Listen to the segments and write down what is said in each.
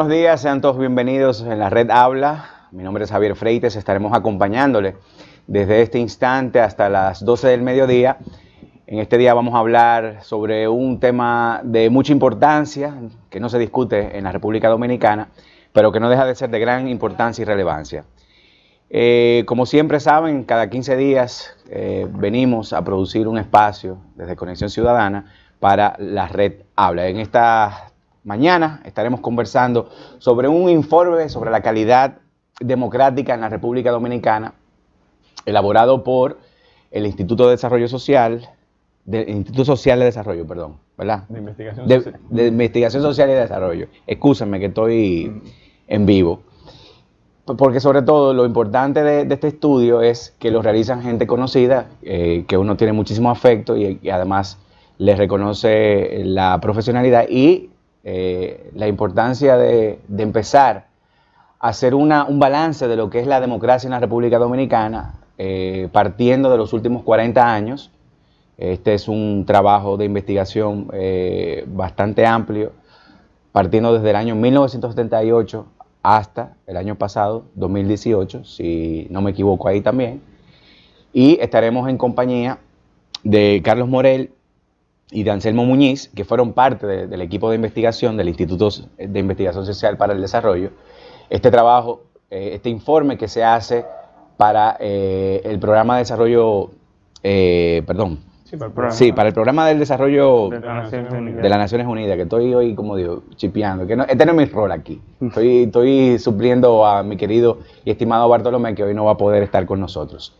buenos días, sean todos bienvenidos en la Red Habla. Mi nombre es Javier Freites, estaremos acompañándole desde este instante hasta las 12 del mediodía. En este día vamos a hablar sobre un tema de mucha importancia que no se discute en la República Dominicana, pero que no deja de ser de gran importancia y relevancia. Como siempre saben, cada 15 días venimos a producir un espacio desde Conexión Ciudadana para la Red Habla. En esta mañana estaremos conversando sobre un informe sobre la calidad democrática en la República Dominicana, elaborado por el Instituto de Desarrollo Social, Instituto Social de Desarrollo, perdón, ¿verdad? De Investigación Social. De Investigación Social y de Desarrollo. Excúsenme que estoy en vivo. Porque sobre todo lo importante de este estudio es que lo realizan gente conocida, que uno tiene muchísimo afecto y además les reconoce la profesionalidad y la importancia de empezar a hacer un balance de lo que es la democracia en la República Dominicana, partiendo de los últimos 40 años. Este es un trabajo de investigación bastante amplio, partiendo desde el año 1978 hasta el año pasado, 2018, si no me equivoco ahí también. Y estaremos en compañía de Carlos Morel y de Anselmo Muñiz, que fueron parte del equipo de investigación del Instituto de Investigación Social para el Desarrollo. Este trabajo, este informe que se hace para el programa de desarrollo, para el programa del desarrollo de las Naciones Unidas, que estoy hoy, como digo, chipeando, que no, este no es mi rol aquí. Estoy supliendo a mi querido y estimado Bartolomé, que hoy no va a poder estar con nosotros.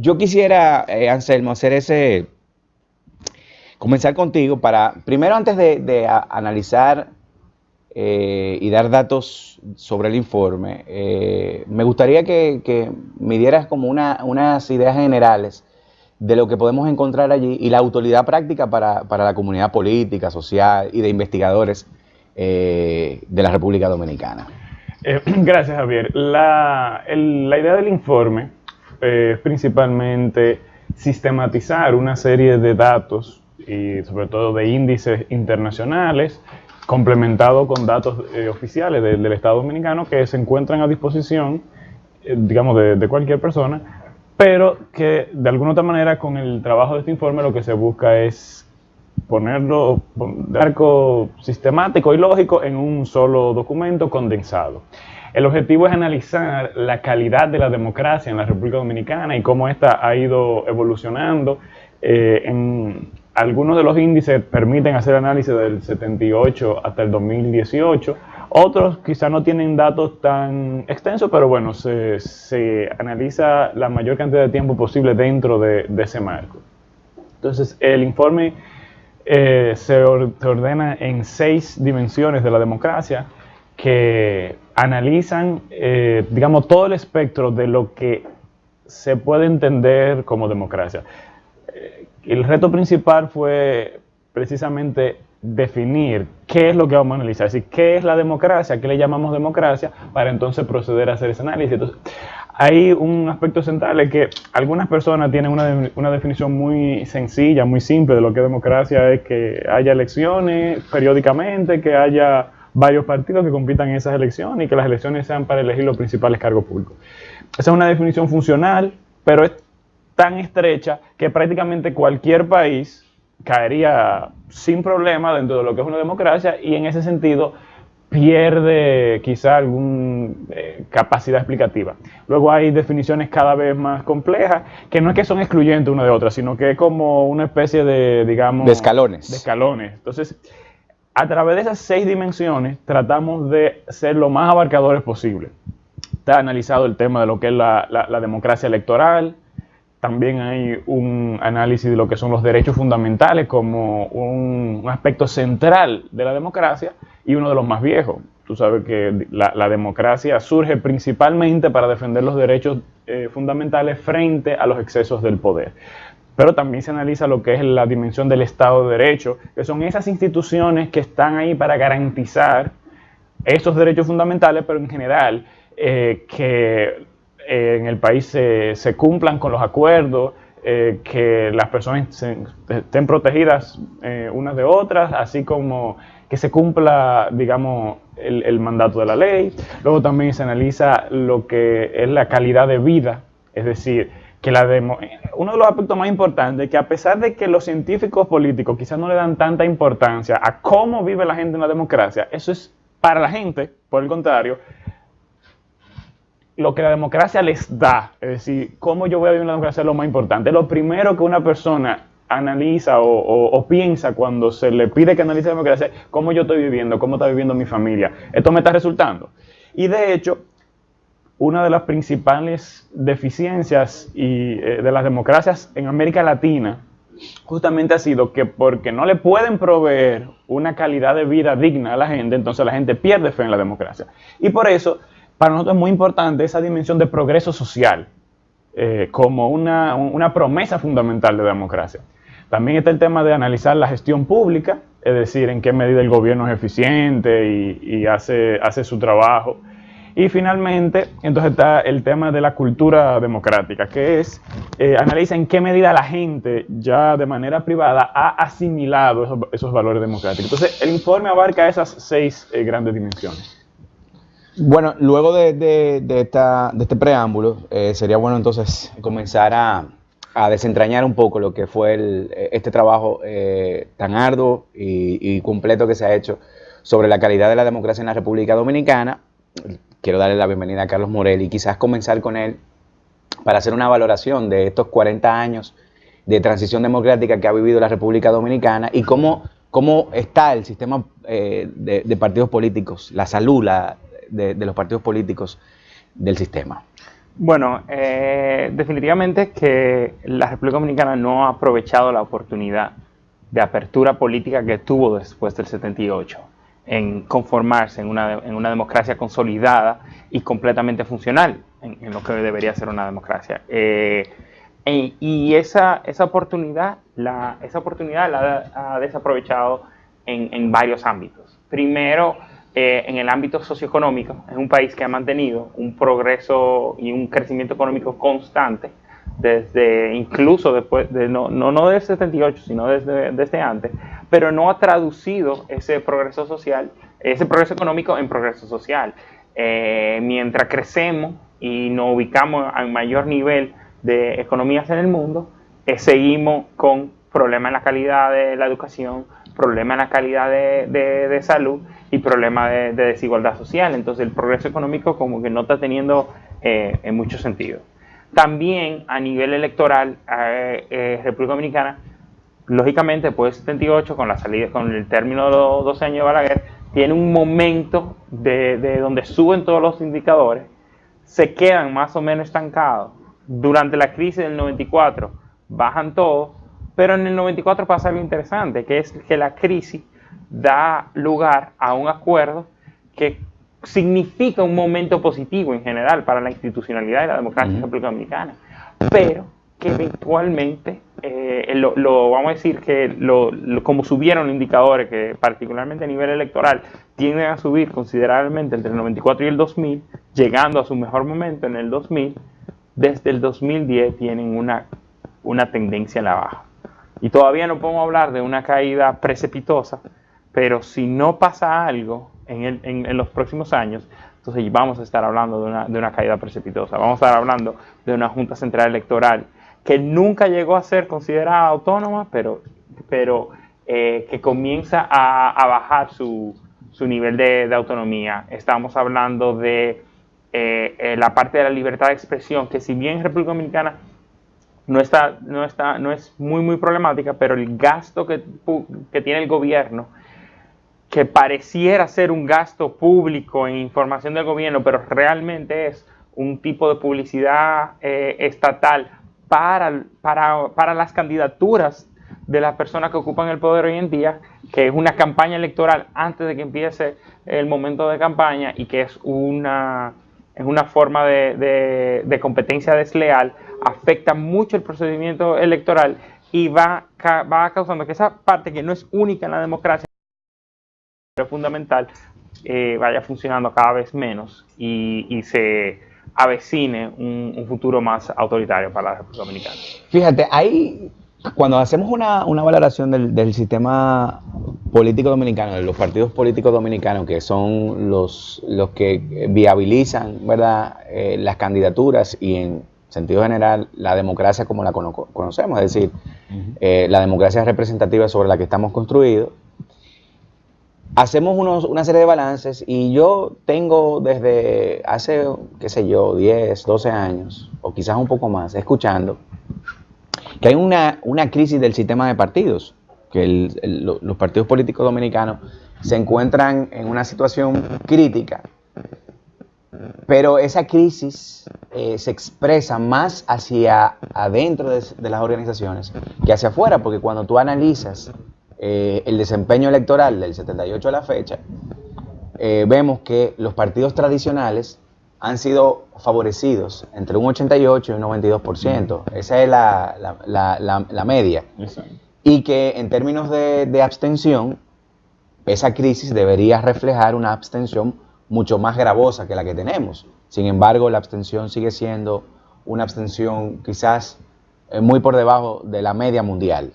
Yo quisiera, Anselmo, comenzar contigo para, primero antes de analizar y dar datos sobre el informe, me gustaría que me dieras como unas ideas generales de lo que podemos encontrar allí y la utilidad práctica para la comunidad política, social y de investigadores de la República Dominicana. Gracias, Javier. La idea del informe es principalmente sistematizar una serie de datos y sobre todo de índices internacionales complementado con datos oficiales del Estado Dominicano que se encuentran a disposición, digamos, de cualquier persona, pero que de alguna otra manera con el trabajo de este informe lo que se busca es ponerlo de arco sistemático y lógico en un solo documento condensado. El objetivo es analizar la calidad de la democracia en la República Dominicana y cómo ésta ha ido evolucionando. En algunos de los índices permiten hacer análisis del 78 hasta el 2018. Otros quizá no tienen datos tan extensos, pero bueno, se analiza la mayor cantidad de tiempo posible dentro de ese marco. Entonces, el informe se ordena en 6 dimensiones de la democracia que analizan, digamos, todo el espectro de lo que se puede entender como democracia. El reto principal fue precisamente definir qué es lo que vamos a analizar, es decir, qué es la democracia, qué le llamamos democracia, para entonces proceder a hacer ese análisis. Entonces, hay un aspecto central, es que algunas personas tienen una definición muy sencilla, muy simple de lo que es democracia, es que haya elecciones periódicamente, que haya varios partidos que compitan en esas elecciones y que las elecciones sean para elegir los principales cargos públicos. Esa es una definición funcional, pero es tan estrecha que prácticamente cualquier país caería sin problema dentro de lo que es una democracia y en ese sentido pierde quizá alguna capacidad explicativa. Luego hay definiciones cada vez más complejas que no es que son excluyentes una de otra, sino que es como una especie de, digamos, de escalones. De escalones. Entonces, a través de esas 6 dimensiones tratamos de ser lo más abarcadores posible. Está analizado el tema de lo que es la democracia electoral. También hay un análisis de lo que son los derechos fundamentales como un aspecto central de la democracia y uno de los más viejos. Tú sabes que la democracia surge principalmente para defender los derechos fundamentales frente a los excesos del poder. Pero también se analiza lo que es la dimensión del Estado de Derecho, que son esas instituciones que están ahí para garantizar esos derechos fundamentales, pero en general que en el país se cumplan con los acuerdos, que las personas estén protegidas unas de otras, así como que se cumpla, digamos, el mandato de la ley. Luego también se analiza lo que es la calidad de vida, es decir, que uno de los aspectos más importantes es que, a pesar de que los científicos políticos quizás no le dan tanta importancia a cómo vive la gente en la democracia, eso es para la gente, por el contrario, lo que la democracia les da. Es decir, cómo yo voy a vivir en la democracia es lo más importante. Lo primero que una persona analiza o piensa cuando se le pide que analice la democracia es cómo yo estoy viviendo, cómo está viviendo mi familia. Esto me está resultando. Y de hecho, una de las principales deficiencias de las democracias en América Latina justamente ha sido que, porque no le pueden proveer una calidad de vida digna a la gente, entonces la gente pierde fe en la democracia. Y por eso, para nosotros es muy importante esa dimensión de progreso social, como una promesa fundamental de la democracia. También está el tema de analizar la gestión pública, es decir, en qué medida el gobierno es eficiente y hace su trabajo. Y finalmente, entonces está el tema de la cultura democrática, que es, analiza en qué medida la gente ya de manera privada ha asimilado esos valores democráticos. Entonces, el informe abarca esas 6 grandes dimensiones. Bueno, luego de este preámbulo, sería bueno entonces comenzar a desentrañar un poco lo que fue este trabajo tan arduo y completo que se ha hecho sobre la calidad de la democracia en la República Dominicana. Quiero darle la bienvenida a Carlos Morel y quizás comenzar con él para hacer una valoración de estos 40 años de transición democrática que ha vivido la República Dominicana y cómo está el sistema de partidos políticos, la salud de los partidos políticos del sistema. Bueno, definitivamente que la República Dominicana no ha aprovechado la oportunidad de apertura política que tuvo después del 78 en conformarse en una democracia consolidada y completamente funcional en lo que debería ser una democracia. Y esa oportunidad la ha desaprovechado en varios ámbitos. Primero, en el ámbito socioeconómico, es un país que ha mantenido un progreso y un crecimiento económico constante incluso después no del 78, sino desde antes, pero no ha traducido ese progreso económico en progreso social. Mientras crecemos y nos ubicamos a un mayor nivel de economías en el mundo, seguimos con problemas en la calidad de la educación, problemas en la calidad de salud y problemas de desigualdad social. Entonces el progreso económico como que no está teniendo en mucho sentido. También a nivel electoral, República Dominicana, lógicamente después del 78, con el término de los 12 años de Balaguer, tiene un momento de donde suben todos los indicadores, se quedan más o menos estancados. Durante la crisis del 94 bajan todos, pero en el 94 pasa algo interesante, que es que la crisis da lugar a un acuerdo que significa un momento positivo en general para la institucionalidad de la democracia en la República Dominicana, pero que eventualmente, vamos a decir que como subieron los indicadores, que particularmente a nivel electoral tienden a subir considerablemente entre el 94 y el 2000, llegando a su mejor momento en el 2000, desde el 2010 tienen una tendencia a la baja. Y todavía no podemos hablar de una caída precipitosa, pero si no pasa algo en los próximos años, entonces vamos a estar hablando de una caída precipitosa. Vamos a estar hablando de una Junta Central Electoral que nunca llegó a ser considerada autónoma, pero que comienza a bajar su nivel de autonomía. Estamos hablando de la parte de la libertad de expresión, que si bien en República Dominicana no es muy problemática, pero el gasto que tiene el gobierno, que pareciera ser un gasto público en información del gobierno, pero realmente es un tipo de publicidad estatal para las candidaturas de las personas que ocupan el poder hoy en día, que es una campaña electoral antes de que empiece el momento de campaña y que es una forma de competencia desleal, afecta mucho el procedimiento electoral y va causando que esa parte que no es única en la democracia, pero fundamental, vaya funcionando cada vez menos y se avecine un futuro más autoritario para la República Dominicana. Fíjate, ahí, cuando hacemos una valoración del sistema político dominicano, de los partidos políticos dominicanos, que son los que viabilizan, ¿verdad?, las candidaturas y en sentido general la democracia como la conocemos, es decir, la democracia representativa sobre la que estamos construidos, hacemos una serie de balances y yo tengo desde hace, qué sé yo, 10, 12 años, o quizás un poco más, escuchando que hay una crisis del sistema de partidos, que los partidos políticos dominicanos se encuentran en una situación crítica, pero esa crisis se expresa más hacia adentro de las organizaciones que hacia afuera, porque cuando tú analizas el desempeño electoral del 78 a la fecha, vemos que los partidos tradicionales han sido favorecidos entre un 88 y un 92%. Esa es la media. Exacto. Y que en términos de abstención, esa crisis debería reflejar una abstención mucho más gravosa que la que tenemos. Sin embargo, la abstención sigue siendo una abstención quizás muy por debajo de la media mundial.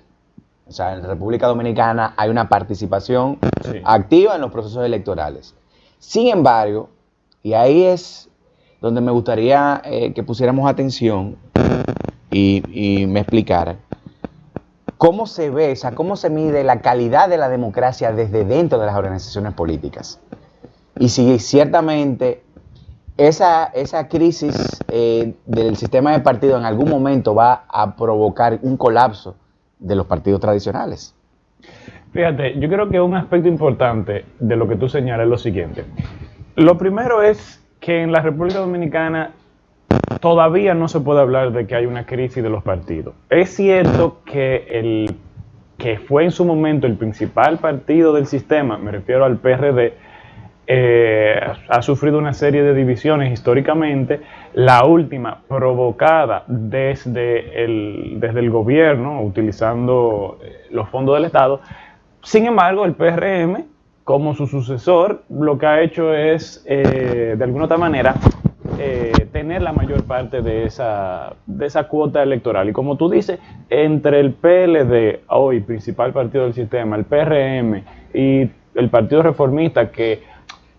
O sea, en República Dominicana hay una participación activa en los procesos electorales. Sin embargo, y ahí es donde me gustaría que pusiéramos atención y me explicara, ¿cómo se ve, o sea, cómo se mide la calidad de la democracia desde dentro de las organizaciones políticas? Y si ciertamente esa crisis del sistema de partido en algún momento va a provocar un colapso de los partidos tradicionales. Fíjate, yo creo que un aspecto importante de lo que tú señalas es lo siguiente. Lo primero es que en la República Dominicana todavía no se puede hablar de que hay una crisis de los partidos. Es cierto que que fue en su momento el principal partido del sistema, me refiero al PRD, ha sufrido una serie de divisiones históricamente, la última provocada desde el gobierno, utilizando los fondos del Estado. Sin embargo, el PRM, como su sucesor, lo que ha hecho es, de alguna otra manera, tener la mayor parte de esa cuota electoral. Y como tú dices, entre el PLD, hoy principal partido del sistema, el PRM y el Partido Reformista, que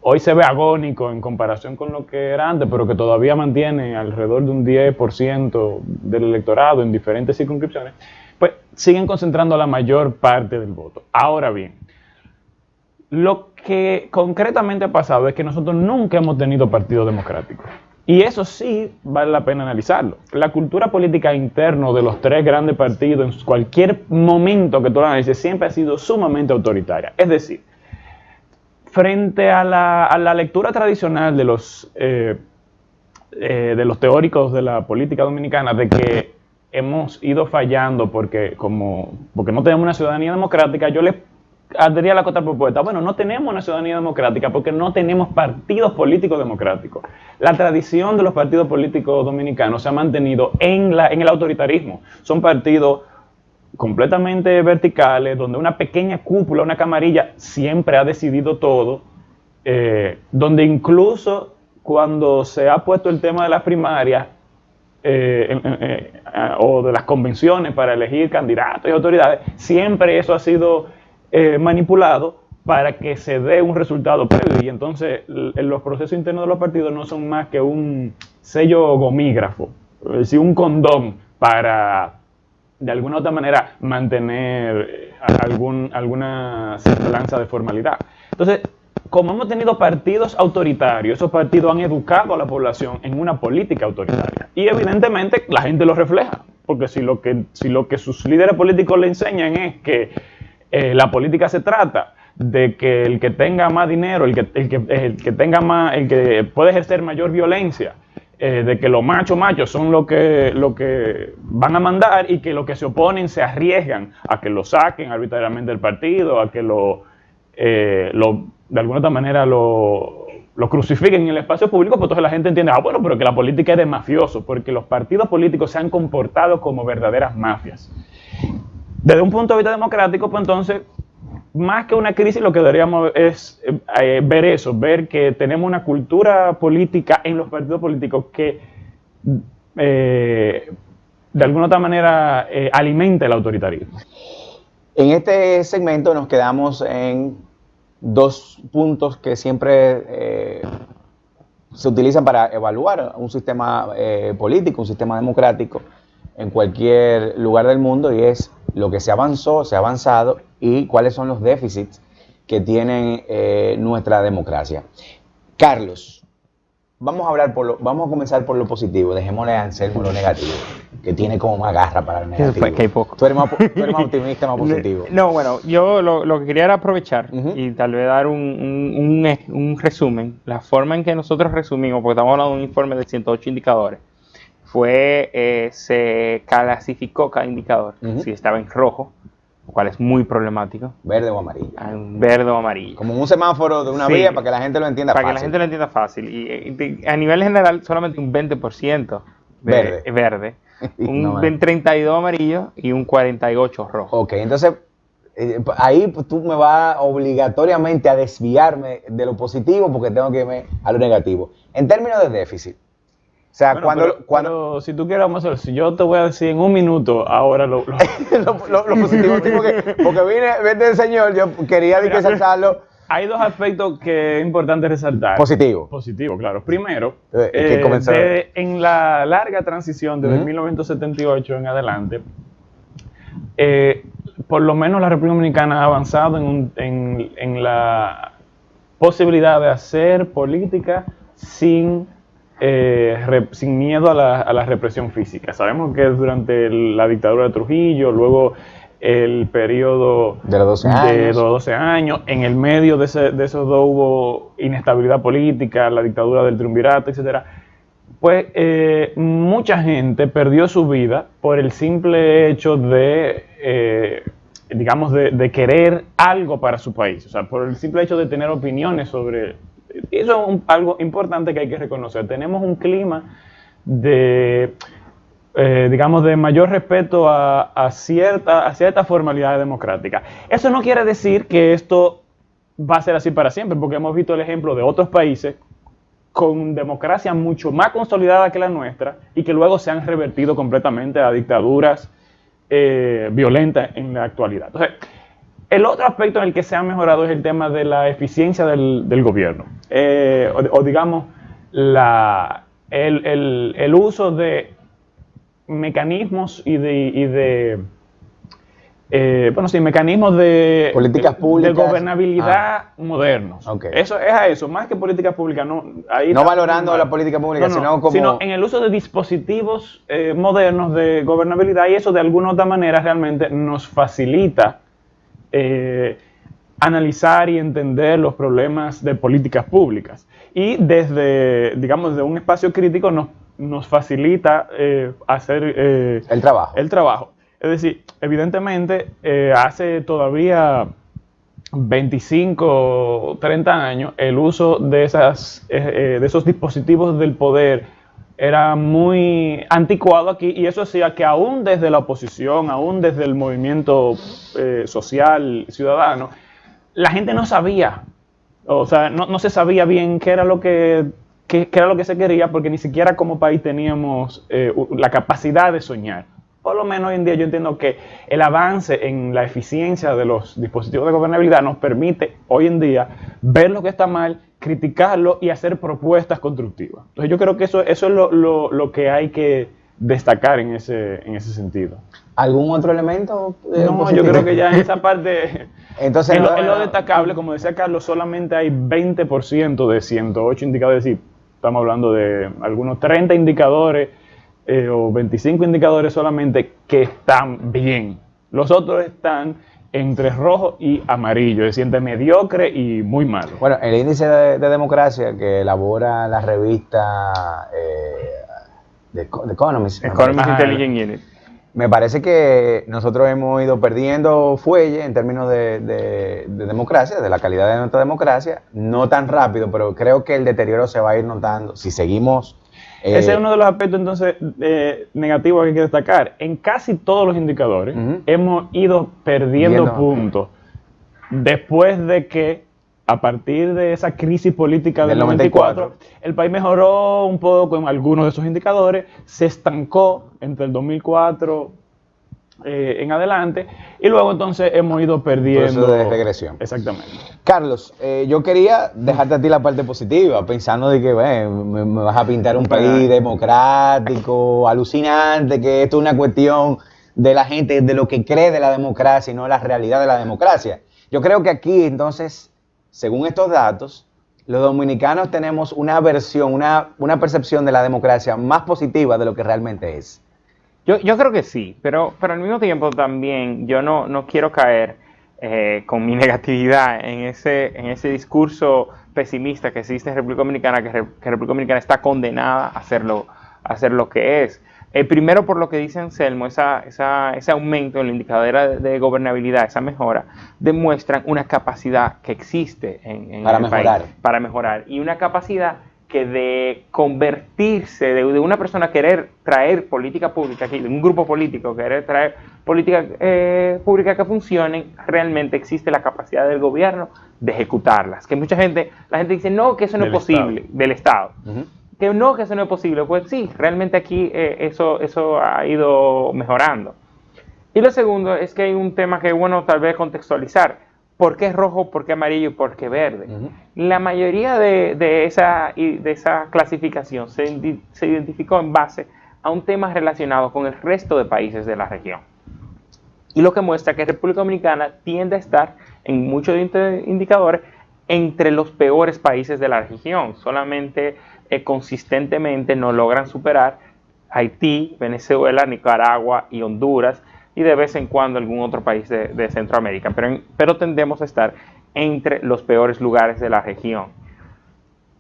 hoy se ve agónico en comparación con lo que era antes, pero que todavía mantiene alrededor de un 10% del electorado en diferentes circunscripciones, pues siguen concentrando la mayor parte del voto. Ahora bien, lo que concretamente ha pasado es que nosotros nunca hemos tenido partido democrático. Y eso sí vale la pena analizarlo. La cultura política interna de los tres grandes partidos, en cualquier momento que tú lo analices, siempre ha sido sumamente autoritaria. Es decir, frente a la lectura tradicional de los teóricos de la política dominicana, de que hemos ido fallando porque no tenemos una ciudadanía democrática, yo les daría la contrapropuesta. Bueno, no tenemos una ciudadanía democrática porque no tenemos partidos políticos democráticos. La tradición de los partidos políticos dominicanos se ha mantenido en el autoritarismo. Son partidos completamente verticales, donde una pequeña cúpula, una camarilla, siempre ha decidido todo, donde incluso cuando se ha puesto el tema de las primarias o de las convenciones para elegir candidatos y autoridades, siempre eso ha sido manipulado para que se dé un resultado previo, y entonces los procesos internos de los partidos no son más que un sello gomígrafo, es decir, un condón para de alguna u otra manera mantener alguna semblanza de formalidad. Entonces, como hemos tenido partidos autoritarios, esos partidos han educado a la población en una política autoritaria. Y evidentemente la gente lo refleja, porque si lo que sus líderes políticos le enseñan es que la política se trata de que el que tenga más dinero, el que puede ejercer mayor violencia, de que los machos son lo que van a mandar, y que los que se oponen se arriesgan a que lo saquen arbitrariamente del partido, a que de alguna otra manera lo crucifiquen en el espacio público, pues entonces la gente entiende, bueno, pero que la política es de mafiosos, porque los partidos políticos se han comportado como verdaderas mafias. Desde un punto de vista democrático, pues entonces más que una crisis, lo que deberíamos es ver que tenemos una cultura política en los partidos políticos que de alguna otra manera alimenta el autoritarismo. En este segmento nos quedamos en dos puntos que siempre se utilizan para evaluar un sistema político, un sistema democrático en cualquier lugar del mundo, y es lo que se avanzó, se ha avanzado y cuáles son los déficits que tiene nuestra democracia. Carlos, vamos a comenzar por lo positivo, dejémosle a Anselmo lo negativo, que tiene como más garra para lo negativo. Que hay poco. Tú eres más optimista, más positivo. No, bueno, yo lo que quería era aprovechar y tal vez dar un resumen. La forma en que nosotros resumimos, porque estamos hablando de un informe de 108 indicadores, se clasificó cada indicador, si estaba en rojo, lo cual es muy problemático. Verde o amarillo. Verde o amarillo. Como un semáforo de una vía para que la gente lo entienda fácil. Para que la gente lo entienda fácil. Y a nivel general, solamente un 20% verde. Un 32 amarillo y un 48 rojo. Ok, entonces ahí tú me vas obligatoriamente a desviarme de lo positivo porque tengo que irme a lo negativo. En términos de déficit, o sea, bueno, pero si tú quieres, vamos a ver, si yo te voy a decir en un minuto ahora lo positivo, porque vine el señor, yo quería resaltarlo. Hay dos aspectos que es importante resaltar. Positivo. Positivo, claro. Primero, en la larga transición desde 1978 en adelante, por lo menos la República Dominicana ha avanzado en la posibilidad de hacer política sin miedo a la represión física. Sabemos que durante la dictadura de Trujillo, luego el periodo de los 12 años, en el medio de esos dos hubo inestabilidad política, la dictadura del triunvirato, etcétera. Pues mucha gente perdió su vida por el simple hecho de, digamos, de querer algo para su país, o sea, por el simple hecho de tener opiniones sobre. Eso es algo importante que hay que reconocer. Tenemos un clima de, digamos, de mayor respeto a cierta formalidad democrática. Eso no quiere decir que esto va a ser así para siempre, porque hemos visto el ejemplo de otros países con democracia mucho más consolidada que la nuestra y que luego se han revertido completamente a dictaduras violentas en la actualidad. Entonces, el otro aspecto en el que se ha mejorado es el tema de la eficiencia del gobierno, o digamos, el uso de mecanismos mecanismos de políticas públicas, de gobernabilidad modernos. Okay. Eso es a eso, más que políticas públicas. No valorando la política pública, sino en el uso de dispositivos modernos de gobernabilidad, y eso de alguna otra manera realmente nos facilita analizar y entender los problemas de políticas públicas. Y desde un espacio crítico nos facilita hacer el trabajo. Es decir, evidentemente, hace todavía 25 o 30 años, el uso de esos dispositivos del poder era muy anticuado aquí, y eso hacía que aún desde la oposición, aún desde el movimiento social ciudadano, la gente no sabía, o sea, no se sabía bien qué era lo que se quería, porque ni siquiera como país teníamos la capacidad de soñar. Por lo menos hoy en día yo entiendo que el avance en la eficiencia de los dispositivos de gobernabilidad nos permite hoy en día ver lo que está mal, criticarlo y hacer propuestas constructivas. Entonces yo creo que eso es lo que hay que destacar en ese sentido. ¿Algún otro elemento? No, positivo? Yo creo que ya en esa parte, entonces, en lo destacable, como decía Carlos, solamente hay 20% de 108 indicadores, es decir, estamos hablando de algunos 30 indicadores o 25 indicadores solamente que están bien. Los otros están entre rojo y amarillo, es decir, entre mediocre y muy malo. Bueno, el índice de democracia que elabora la revista The Economist Intelligence Unit, me parece que nosotros hemos ido perdiendo fuelle en términos de democracia, de la calidad de nuestra democracia, no tan rápido, pero creo que el deterioro se va a ir notando si seguimos. Ese es uno de los aspectos entonces negativos que hay que destacar. En casi todos los indicadores hemos ido perdiendo puntos después de que, a partir de esa crisis política del 94, el país mejoró un poco en algunos de esos indicadores, se estancó entre el 2004 en adelante, y luego entonces hemos ido perdiendo. Proceso de regresión. Exactamente. Carlos, yo quería dejarte a ti la parte positiva, pensando de que me vas a pintar un país democrático, alucinante, que esto es una cuestión de la gente, de lo que cree de la democracia y no la realidad de la democracia. Yo creo que aquí, entonces, según estos datos, los dominicanos tenemos una versión, una percepción de la democracia más positiva de lo que realmente es. Yo creo que sí, pero al mismo tiempo también yo no quiero caer con mi negatividad en ese discurso pesimista que existe en República Dominicana, que República Dominicana está condenada a hacer lo que es. Primero, por lo que dice Anselmo, ese aumento en la indicadora de gobernabilidad, esa mejora, demuestran una capacidad que existe en para el mejorar. país para mejorar, y una capacidad que de convertirse, de una persona querer traer política pública aquí, de un grupo político querer traer política pública que funcionen, realmente existe la capacidad del gobierno de ejecutarlas. Que la gente dice, no, que eso no es posible, del Estado. Que no, que eso no es posible. Pues sí, realmente aquí eso ha ido mejorando. Y lo segundo es que hay un tema que es bueno tal vez contextualizar. ¿Por qué rojo, por qué amarillo y por qué verde? La mayoría de esa clasificación se identificó en base a un tema relacionado con el resto de países de la región. Y lo que muestra que República Dominicana tiende a estar en muchos indicadores entre los peores países de la región. Solamente consistentemente no logran superar Haití, Venezuela, Nicaragua y Honduras, y de vez en cuando algún otro país de Centroamérica, pero tendemos a estar entre los peores lugares de la región.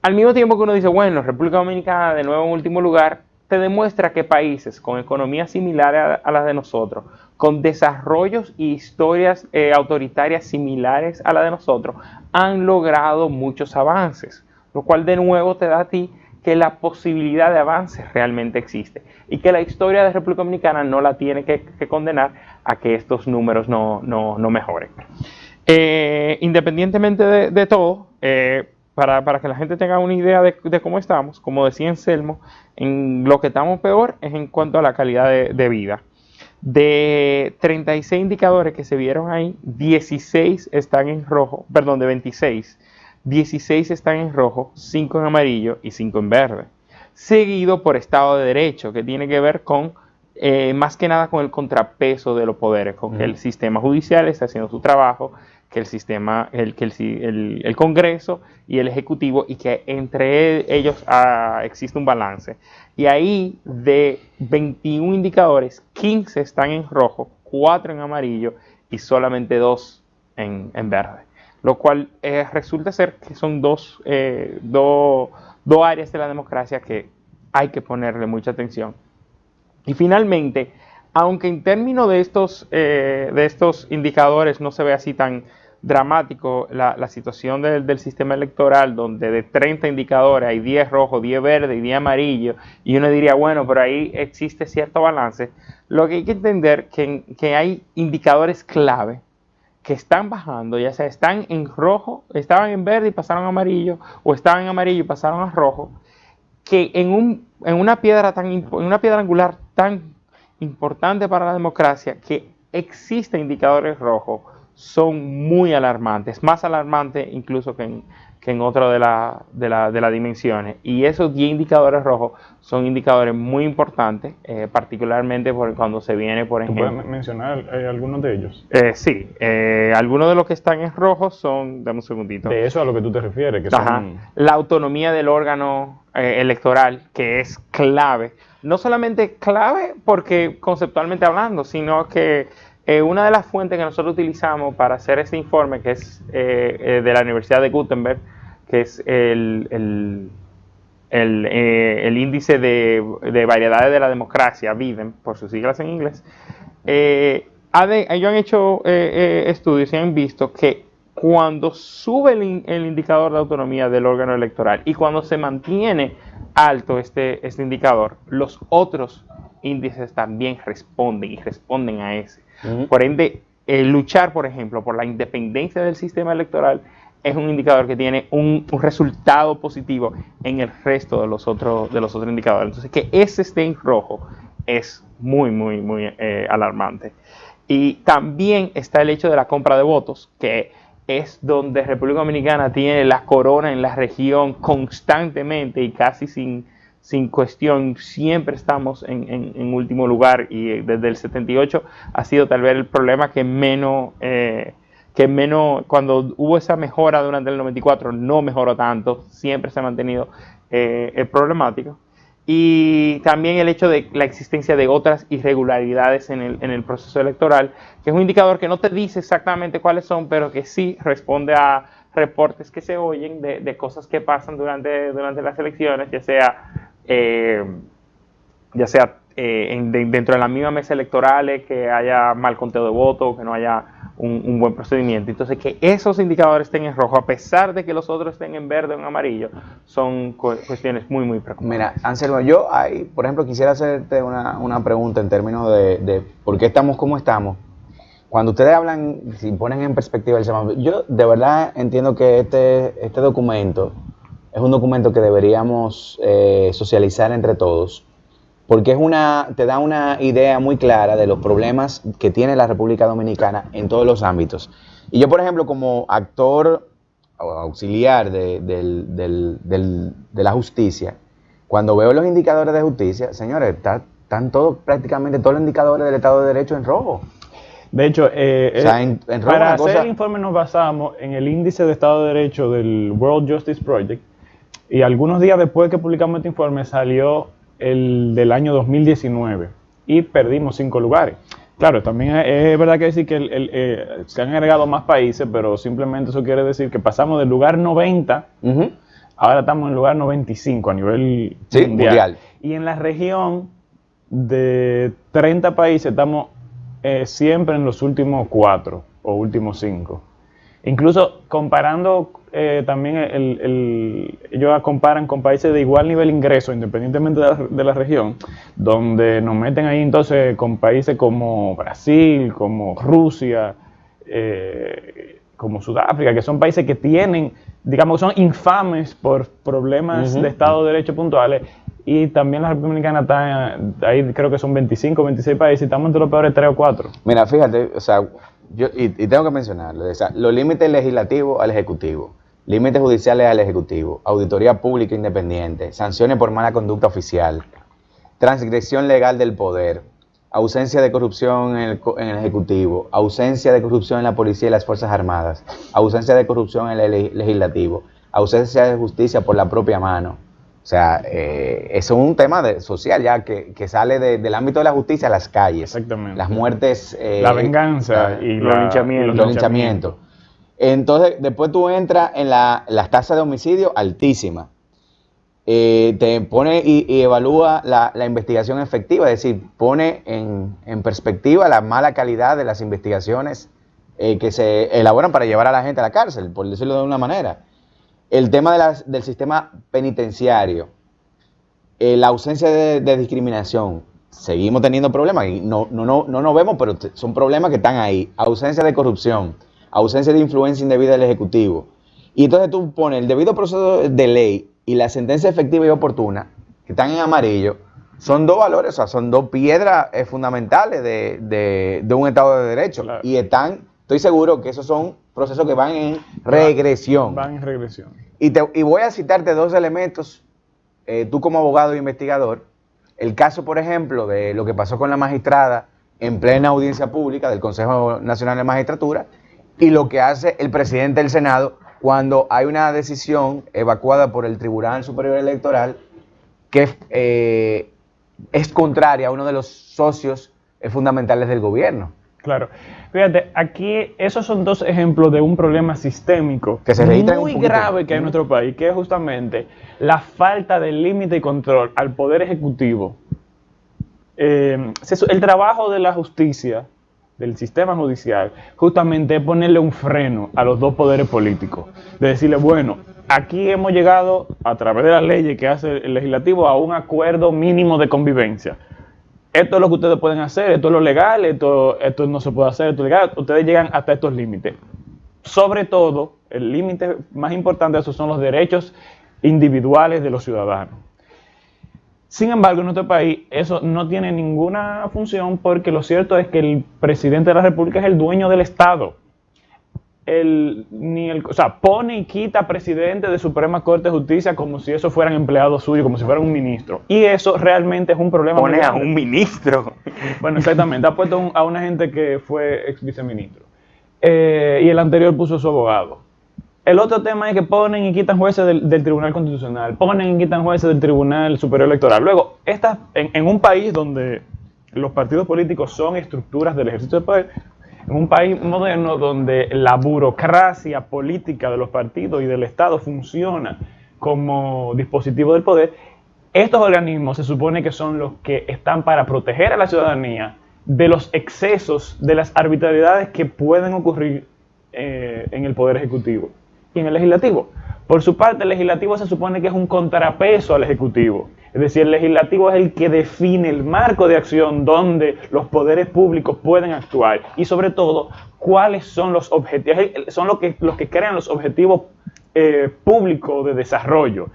Al mismo tiempo que uno dice, bueno, República Dominicana de nuevo en último lugar, te demuestra que países con economías similares a las de nosotros, con desarrollos y historias autoritarias similares a las de nosotros, han logrado muchos avances, lo cual de nuevo te da a ti que la posibilidad de avance realmente existe y que la historia de República Dominicana no la tiene que condenar a que estos números no mejoren. Independientemente de todo, para que la gente tenga una idea de cómo estamos, como decía Anselmo, en lo que estamos peor es en cuanto a la calidad de vida. De 36 indicadores que se vieron ahí, 16 están en rojo, perdón, de 26, 16 están en rojo, 5 en amarillo y 5 en verde. Seguido por Estado de Derecho, que tiene que ver con, más que nada con el contrapeso de los poderes, con que el sistema judicial está haciendo su trabajo, que el Congreso y el Ejecutivo, y que entre ellos existe un balance. Y ahí de 21 indicadores, 15 están en rojo, 4 en amarillo y solamente 2 en verde. Lo cual resulta ser que son dos áreas de la democracia que hay que ponerle mucha atención. Y finalmente, aunque en términos de estos indicadores no se ve así tan dramático la situación del sistema electoral, donde de 30 indicadores hay 10 rojos, 10 verdes y 10 amarillos, y uno diría, bueno, pero ahí existe cierto balance, lo que hay que entender que hay indicadores clave que están bajando, ya sea están en rojo, estaban en verde y pasaron a amarillo, o estaban en amarillo y pasaron a rojo, que en una piedra angular tan importante para la democracia, que existen indicadores rojos, son muy alarmantes, más alarmantes incluso que en otro de las dimensiones. Y esos 10 indicadores rojos son indicadores muy importantes, particularmente cuando se viene, por ejemplo... ¿Puedes mencionar algunos de ellos? Sí, algunos de los que están en rojo son, dame un segundito. De eso a lo que tú te refieres, que son... La autonomía del órgano electoral, que es clave. No solamente clave porque conceptualmente hablando, sino que una de las fuentes que nosotros utilizamos para hacer este informe, que es de la Universidad de Gutenberg, que es el índice de variedades de la democracia, BIDEM, por sus siglas en inglés, ellos han hecho estudios y han visto que cuando sube el indicador de autonomía del órgano electoral y cuando se mantiene alto este indicador, los otros índices también responden a ese. Por ende, luchar, por ejemplo, por la independencia del sistema electoral es un indicador que tiene un resultado positivo en el resto de los otros indicadores. Entonces, que ese esté en rojo es muy, muy, muy alarmante. Y también está el hecho de la compra de votos, que es donde República Dominicana tiene la corona en la región constantemente y casi sin cuestión. Siempre estamos en último lugar, y desde el 78 ha sido tal vez el problema que menos, cuando hubo esa mejora durante el 94, no mejoró tanto, siempre se ha mantenido problemático. Y también el hecho de la existencia de otras irregularidades en el proceso electoral, que es un indicador que no te dice exactamente cuáles son, pero que sí responde a reportes que se oyen de cosas que pasan durante las elecciones, ya sea dentro de la misma mesa electoral, que haya mal conteo de votos, que no haya un buen procedimiento. Entonces, que esos indicadores estén en rojo, a pesar de que los otros estén en verde o en amarillo, son cuestiones muy, muy preocupantes. Mira, Anselmo, yo ahí, por ejemplo, quisiera hacerte una pregunta en términos de por qué estamos como estamos. Cuando ustedes hablan, si ponen en perspectiva el semáforo, yo de verdad entiendo que este documento es un documento que deberíamos socializar entre todos, porque te da una idea muy clara de los problemas que tiene la República Dominicana en todos los ámbitos. Y yo, por ejemplo, como actor auxiliar de la justicia, cuando veo los indicadores de justicia, señores, están prácticamente todos los indicadores del Estado de Derecho en rojo. De hecho, rojo, para hacer el informe nos basamos en el índice de Estado de Derecho del World Justice Project, y algunos días después que publicamos este informe salió el del año 2019 y perdimos 5 lugares. Claro, también es verdad que decir que se han agregado más países, pero simplemente eso quiere decir que pasamos del lugar 90, ahora estamos en el lugar 95 a nivel mundial. Y en la región de 30 países estamos siempre en los últimos 4 o últimos 5. Incluso comparando también, ellos comparan con países de igual nivel de ingreso, independientemente de la región, donde nos meten ahí entonces con países como Brasil, como Rusia, como Sudáfrica, que son países que tienen, digamos, son infames por problemas de Estado de Derecho puntuales. Y también la República Dominicana está ahí, creo que son 25, 26 países, y estamos entre los peores 3 o 4. Mira, fíjate, o sea, y tengo que mencionarlo, o sea, los límites legislativos al Ejecutivo, límites judiciales al Ejecutivo, auditoría pública independiente, sanciones por mala conducta oficial, transgresión legal del poder, ausencia de corrupción en el Ejecutivo, ausencia de corrupción en la policía y las Fuerzas Armadas, ausencia de corrupción en el Legislativo, ausencia de justicia por la propia mano. O sea, eso es un tema social ya que sale del ámbito de la justicia a las calles. Exactamente. Las muertes. La venganza y los linchamientos. Entonces, después tú entras en las tasas de homicidio altísimas. Te pone y evalúa la investigación efectiva, es decir, pone en perspectiva la mala calidad de las investigaciones que se elaboran para llevar a la gente a la cárcel, por decirlo de una manera. El tema del sistema penitenciario, la ausencia de discriminación, seguimos teniendo problemas y no nos vemos, pero son problemas que están ahí. Ausencia de corrupción, ausencia de influencia indebida del Ejecutivo. Y entonces tú pones el debido proceso de ley y la sentencia efectiva y oportuna, que están en amarillo, son dos valores, o sea, son dos piedras fundamentales de un Estado de Derecho. Claro. Y estoy seguro que esos son procesos que van en regresión. Van en regresión. Y voy a citarte 2 elementos, tú como abogado e investigador, el caso, por ejemplo, de lo que pasó con la magistrada en plena audiencia pública del Consejo Nacional de Magistratura, y lo que hace el presidente del Senado cuando hay una decisión evacuada por el Tribunal Superior Electoral que es contraria a uno de los socios fundamentales del gobierno. Claro. Fíjate, aquí esos son 2 ejemplos de un problema sistémico que se muy grave que hay en nuestro país, que es justamente la falta de límite y control al Poder Ejecutivo. El trabajo de la justicia, del sistema judicial, justamente es ponerle un freno a los 2 poderes políticos. De decirle, bueno, aquí hemos llegado, a través de las leyes que hace el legislativo, a un acuerdo mínimo de convivencia. esto es lo que ustedes pueden hacer, esto es lo legal, esto no se puede hacer, esto es legal, ustedes llegan hasta estos límites. Sobre todo, el límite más importante de eso son los derechos individuales de los ciudadanos. Sin embargo, en nuestro país eso no tiene ninguna función porque lo cierto es que el presidente de la República es el dueño del Estado. O sea, pone y quita presidente de Suprema Corte de Justicia como si eso fueran empleados suyos, como si fueran un ministro. Y eso realmente es un problema. Pone a un ministro. Bueno, exactamente. Ha puesto a una gente que fue ex viceministro. Y el anterior puso a su abogado. El otro tema es que ponen y quitan jueces del Tribunal Constitucional, ponen y quitan jueces del Tribunal Superior Electoral. Luego, en un país donde los partidos políticos son estructuras del ejercicio del poder, en un país moderno donde la burocracia política de los partidos y del Estado funciona como dispositivo del poder, estos organismos se supone que son los que están para proteger a la ciudadanía de los excesos, de las arbitrariedades que pueden ocurrir en el Poder Ejecutivo y en el Legislativo. Por su parte, el Legislativo se supone que es un contrapeso al Ejecutivo. Es decir, el Legislativo es el que define el marco de acción donde los poderes públicos pueden actuar y sobre todo, cuáles son los objetivos, son los que crean los objetivos públicos de desarrollo.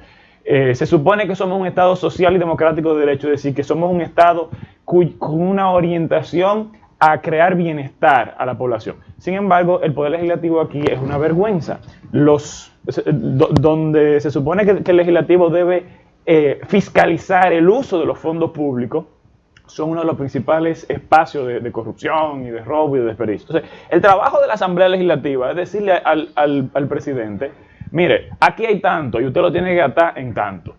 Se supone que somos un Estado social y democrático de derecho, es decir, que somos un Estado con una orientación a crear bienestar a la población. Sin embargo, el Poder Legislativo aquí es una vergüenza. Donde se supone que el Legislativo debe fiscalizar el uso de los fondos públicos, son uno de los principales espacios de corrupción y de robo y de desperdicio. Entonces, el trabajo de la Asamblea Legislativa es decirle al presidente, mire, aquí hay tanto y usted lo tiene que gastar en tanto.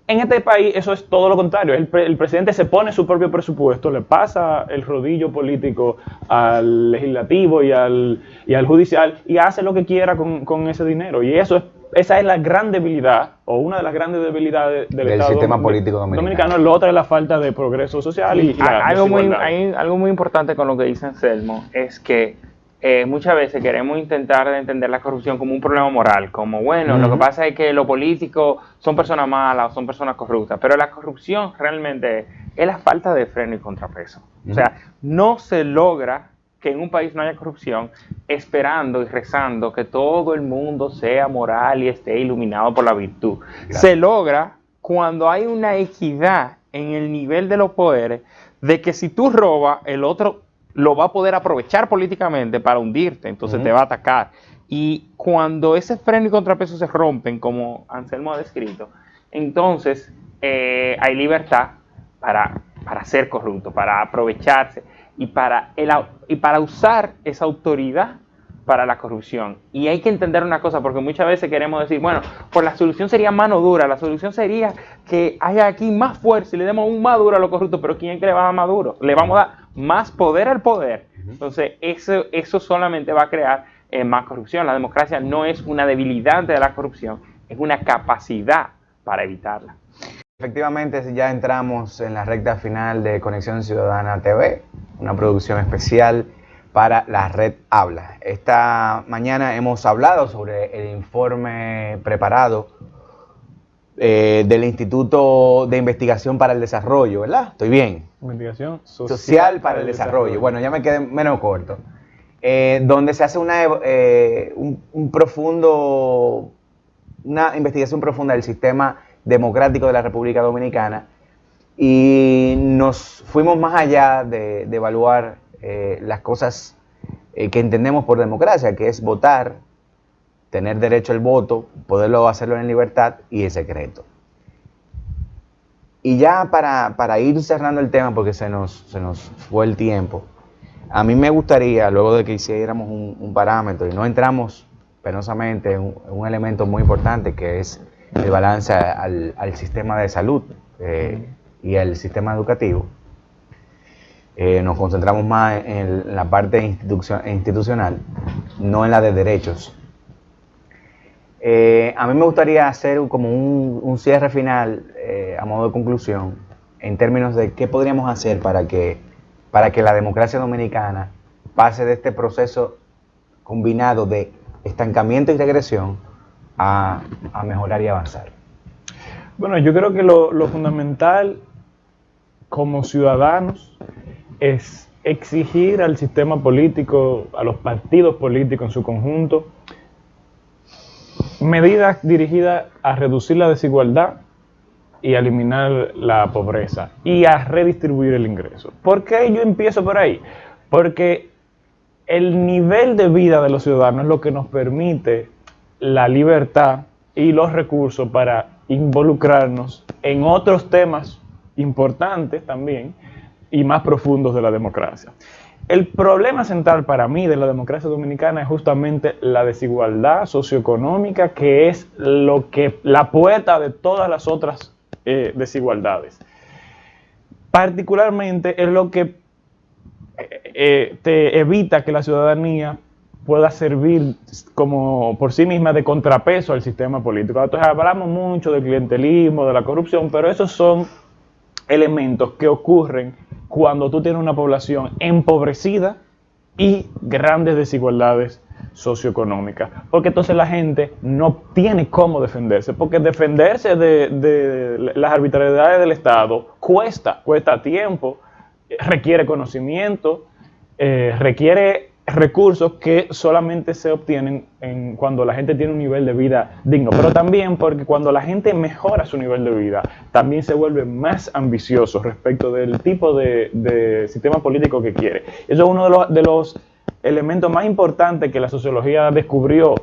En este país eso es todo lo contrario. El presidente se pone su propio presupuesto, le pasa el rodillo político al legislativo y al judicial y hace lo que quiera con ese dinero. Y esa es la gran debilidad, o una de las grandes debilidades del Estado sistema político dominicano. La otra es la falta de progreso social y la hay algo muy importante con lo que dice Anselmo, es que muchas veces queremos intentar entender la corrupción como un problema moral, como bueno, lo que pasa es que los políticos son personas malas o son personas corruptas, pero la corrupción realmente es la falta de freno y contrapeso. O sea, no se logra que en un país no haya corrupción esperando y rezando que todo el mundo sea moral y esté iluminado por la virtud. Gracias. Se logra cuando hay una equidad en el nivel de los poderes, de que si tú robas, el otro lo va a poder aprovechar políticamente para hundirte, entonces te va a atacar. Y cuando ese freno y contrapeso se rompen, como Anselmo ha descrito, entonces hay libertad para ser corrupto, para aprovecharse y para usar esa autoridad para la corrupción. Y hay que entender una cosa, porque muchas veces queremos decir, bueno, pues la solución sería mano dura, la solución sería que haya aquí más fuerza y le demos un más duro a los corruptos, pero ¿quién es que le va a dar más duro? Le vamos a dar más poder al poder. Entonces eso solamente va a crear más corrupción. La democracia no es una debilidad de la corrupción, es una capacidad para evitarla. Efectivamente, ya entramos en la recta final de Conexión Ciudadana TV, una producción especial para la Red Habla. Esta mañana hemos hablado sobre el informe preparado del Instituto de Investigación para el Desarrollo, ¿verdad? ¿Estoy bien? Investigación Social para el Desarrollo. Bueno, ya me quedé menos corto. Donde se hace una investigación profunda del sistema democrático de la República Dominicana y nos fuimos más allá de evaluar las cosas que entendemos por democracia, que es votar, tener derecho al voto, poderlo hacerlo en libertad y en secreto. Y ya para ir cerrando el tema, porque se nos fue el tiempo, a mí me gustaría, luego de que hiciéramos un parámetro, y no entramos penosamente en un elemento muy importante, que es el balance al sistema de salud y al sistema educativo, nos concentramos más en la parte institucional, no en la de derechos. A mí me gustaría hacer como un cierre final, a modo de conclusión, en términos de qué podríamos hacer para que la democracia dominicana pase de este proceso combinado de estancamiento y regresión a mejorar y avanzar. Bueno, yo creo que lo fundamental, como ciudadanos es exigir al sistema político, a los partidos políticos en su conjunto, medidas dirigidas a reducir la desigualdad y a eliminar la pobreza y a redistribuir el ingreso. ¿Por qué yo empiezo por ahí? Porque el nivel de vida de los ciudadanos es lo que nos permite la libertad y los recursos para involucrarnos en otros temas importantes también y más profundos de la democracia. El problema central para mí de la democracia dominicana es justamente la desigualdad socioeconómica, que es la puerta de todas las otras desigualdades. Particularmente es lo que te evita que la ciudadanía pueda servir como por sí misma de contrapeso al sistema político. Entonces hablamos mucho del clientelismo, de la corrupción, pero esos son elementos que ocurren cuando tú tienes una población empobrecida y grandes desigualdades socioeconómicas, porque entonces la gente no tiene cómo defenderse, porque defenderse de las arbitrariedades del Estado cuesta tiempo, requiere conocimiento, requiere recursos que solamente se obtienen cuando la gente tiene un nivel de vida digno, pero también porque cuando la gente mejora su nivel de vida, también se vuelve más ambicioso respecto del tipo de sistema político que quiere. Eso es uno de los elementos más importantes que la sociología descubrió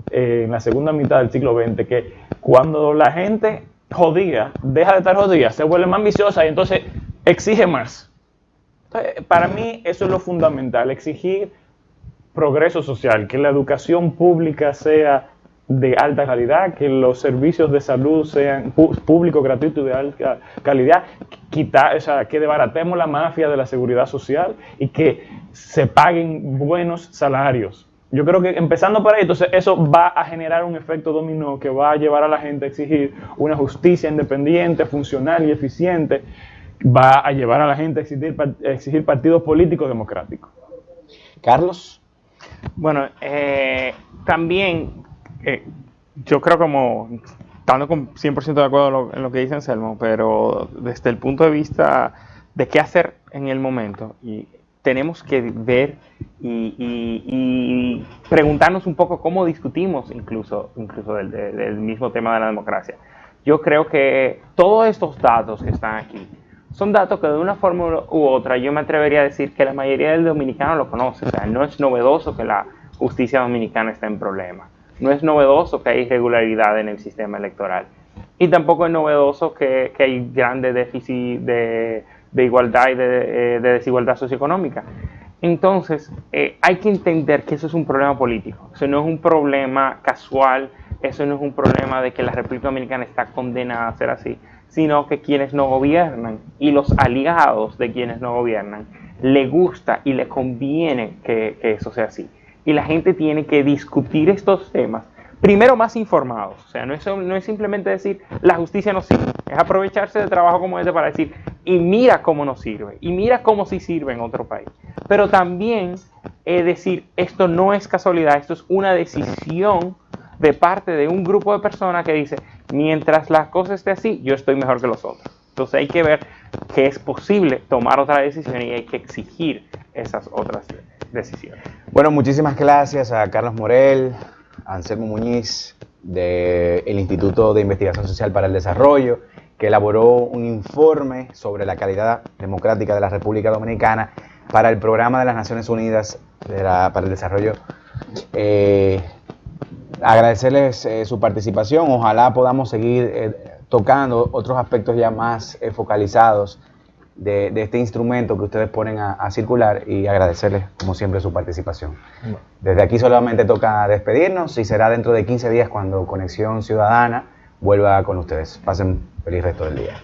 en la segunda mitad del siglo XX, que cuando la gente jodida deja de estar jodida, se vuelve más ambiciosa y entonces exige más. Entonces, para mí eso es lo fundamental, exigir progreso social, que la educación pública sea de alta calidad, que los servicios de salud sean públicos, gratuitos y de alta calidad, que desbaratemos la mafia de la seguridad social y que se paguen buenos salarios. Yo creo que empezando por ahí, entonces eso va a generar un efecto dominó que va a llevar a la gente a exigir una justicia independiente, funcional y eficiente, va a llevar a la gente a exigir partidos políticos democráticos. Carlos. Bueno, también yo creo, como estando con 100% de acuerdo en lo que dice Anselmo, pero desde el punto de vista de qué hacer en el momento, y tenemos que ver y preguntarnos un poco cómo discutimos incluso del mismo tema de la democracia. Yo creo que todos estos datos que están aquí son datos que de una forma u otra yo me atrevería a decir que la mayoría del dominicano lo conoce. O sea, no es novedoso que la justicia dominicana esté en problemas. No es novedoso que hay irregularidad en el sistema electoral. Y tampoco es novedoso que hay grandes déficits de igualdad y de desigualdad socioeconómica. Entonces, hay que entender que eso es un problema político. Eso no es un problema casual. Eso no es un problema de que la República Dominicana está condenada a ser así, sino que quienes no gobiernan y los aliados de quienes no gobiernan, le gusta y le conviene que eso sea así. Y la gente tiene que discutir estos temas, primero más informados. O sea, no es simplemente decir, la justicia no sirve. Es aprovecharse de trabajo como este para decir, y mira cómo no sirve, y mira cómo sí sirve en otro país. Pero también decir, esto no es casualidad, esto es una decisión de parte de un grupo de personas que dice, mientras las cosas estén así, yo estoy mejor que los otros. Entonces hay que ver que es posible tomar otra decisión y hay que exigir esas otras decisiones. Bueno, muchísimas gracias a Carlos Morel, a Anselmo Muñiz, del Instituto de Investigación Social para el Desarrollo, que elaboró un informe sobre la calidad democrática de la República Dominicana para el Programa de las Naciones Unidas para el Desarrollo. Agradecerles su participación. Ojalá podamos seguir tocando otros aspectos ya más focalizados de este instrumento que ustedes ponen a circular, y agradecerles como siempre su participación. Desde aquí solamente toca despedirnos y será dentro de 15 días cuando Conexión Ciudadana vuelva con ustedes. Pasen feliz resto del día.